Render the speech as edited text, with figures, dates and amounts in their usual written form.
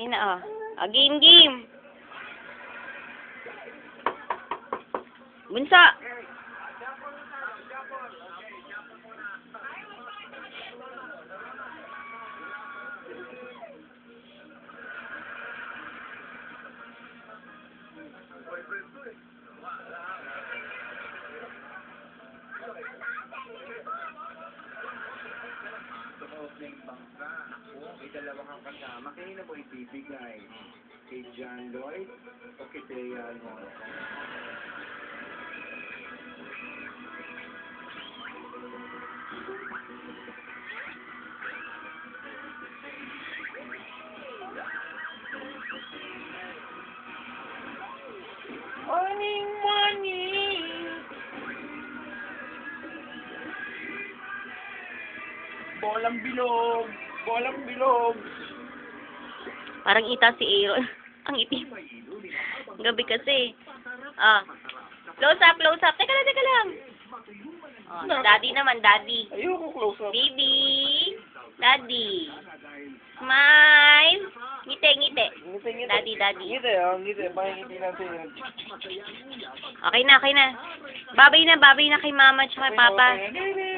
Yun na, oh. Oh, game, game. Bunso. Ng bangka. May dalawang kang kasama. Kaya na mo ibibigay? Kay John Lloyd o kay Thea Alonso? Morning, morning. Bolang bilog. Bolang bilog. Parang ita si Aaron. Ang itim. Gabi kasi. Ah. Close up, close up. Teka lang. Oh, daddy naman, daddy. Ayoko close up. Baby. Daddy. Smile. Ngiti, ngiti. Ngiti. Daddy, daddy. Ngiti, ngiti. Pakingiti natin. Okay na. Babay na kay mama at kay papa. Okay.